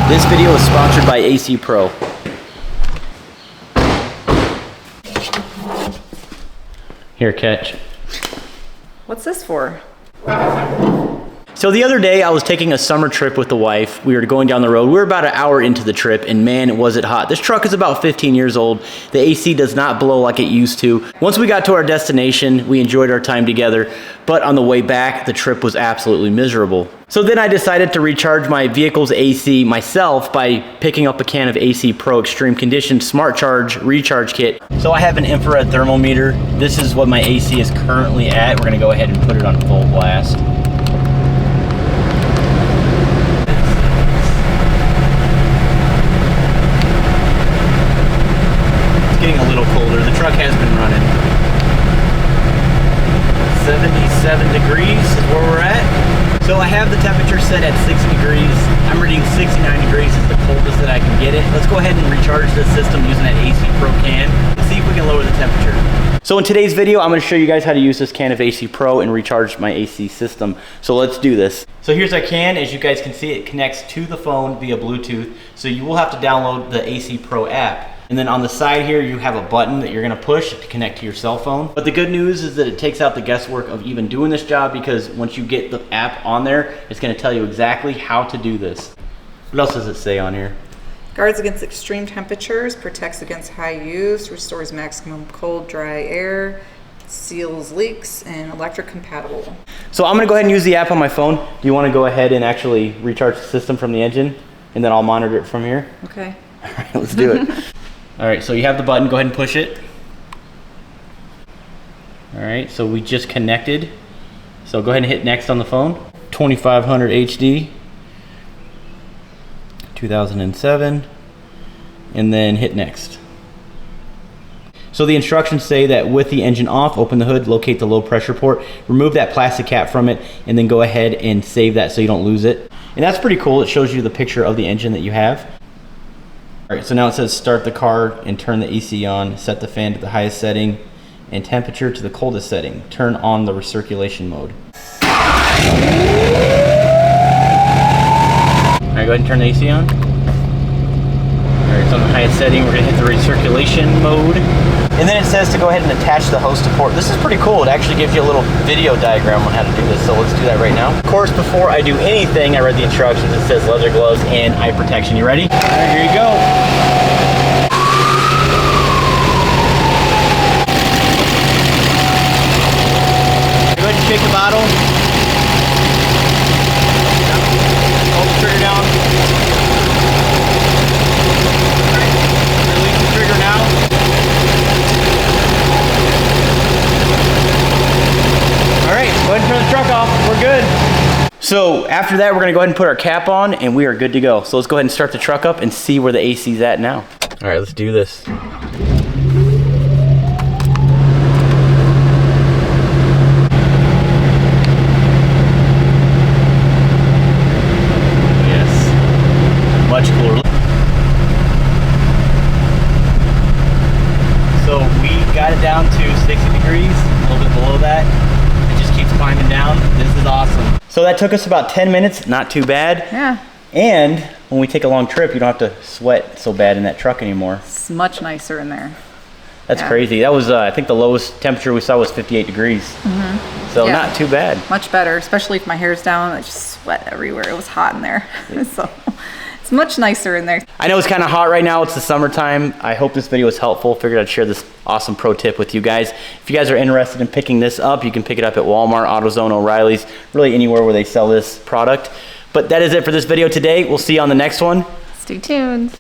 This video is sponsored by AC Pro. Here, catch. What's this for? So the other day I was taking a summer trip with the wife. We were going down the road. We were about an hour into the trip and man, was it hot. This truck is about 15 years old. The AC does not blow like it used to. Once we got to our destination, we enjoyed our time together, but on the way back, the trip was absolutely miserable. So then I decided to recharge my vehicle's AC myself by picking up a can of AC Pro Extreme Condition Smart Charge Recharge Kit. So I have an infrared thermometer. This is what my AC is currently at. We're gonna go ahead and put it on full blast. Getting a little colder. The truck has been running. 77 degrees is where we're at. So I have the temperature set at 60 degrees. I'm reading 69 degrees is the coldest that I can get it. Let's go ahead and recharge this system using that AC Pro can and see if we can lower the temperature. So in today's video, I'm going to show you guys how to use this can of AC Pro and recharge my AC system. So let's do this. So here's our can. As you guys can see, it connects to the phone via Bluetooth. So you will have to download the AC Pro app. And then on the side here, you have a button that you're gonna push to connect to your cell phone. But the good news is that it takes out the guesswork of even doing this job, because once you get the app on there, it's gonna tell you exactly how to do this. What else does it say on here? Guards against extreme temperatures, protects against high use, restores maximum cold, dry air, seals leaks, and electric compatible. So I'm gonna go ahead and use the app on my phone. Do you wanna go ahead and actually recharge the system from the engine? And then I'll monitor it from here? Okay. All right, let's do it. All right, so you have the button, go ahead and push it. All right, so we just connected. So go ahead and hit next on the phone. 2500 HD, 2007, and then hit next. So the instructions say that with the engine off, open the hood, locate the low pressure port, remove that plastic cap from it, and then go ahead and save that so you don't lose it. And that's pretty cool. It shows you the picture of the engine that you have. All right, so now it says start the car and turn the AC on, set the fan to the highest setting and temperature to the coldest setting. Turn on the recirculation mode. All right, go ahead and turn the AC on. All right, it's on the highest setting. We're gonna hit the recirculation mode. And then it says to go ahead and attach the hose to port. This is pretty cool. It actually gives you a little video diagram on how to do this. So let's do that right now. Of course, before I do anything, I read the instructions. It says leather gloves and eye protection. You ready? All right, here you go. Go ahead and shake the bottle. Hold the trigger down. All right, release the trigger now. All right, go ahead and turn the truck off. We're good. So after that, we're gonna go ahead and put our cap on and we are good to go. So let's go ahead and start the truck up and see where the AC's at now. All right, let's do this. Yes, much cooler. So we got it down to 60 degrees, a little bit below that. Keeps climbing down. This is awesome. So that took us about 10 minutes, not too bad. Yeah. And when we take a long trip, you don't have to sweat so bad in that truck anymore. It's much nicer in there. That's crazy. That was, I think the lowest temperature we saw was 58 degrees. Mm-hmm. So not too bad. Much better, especially if my hair's down. I just sweat everywhere. It was hot in there. So it's much nicer in there. I know it's kind of hot right now. It's the summertime. I hope this video was helpful. Figured I'd share this awesome pro tip with you guys. If you guys are interested in picking this up, you can pick it up at Walmart, AutoZone, O'Reilly's, really anywhere where they sell this product. But that is it for this video today. We'll see you on the next one. Stay tuned.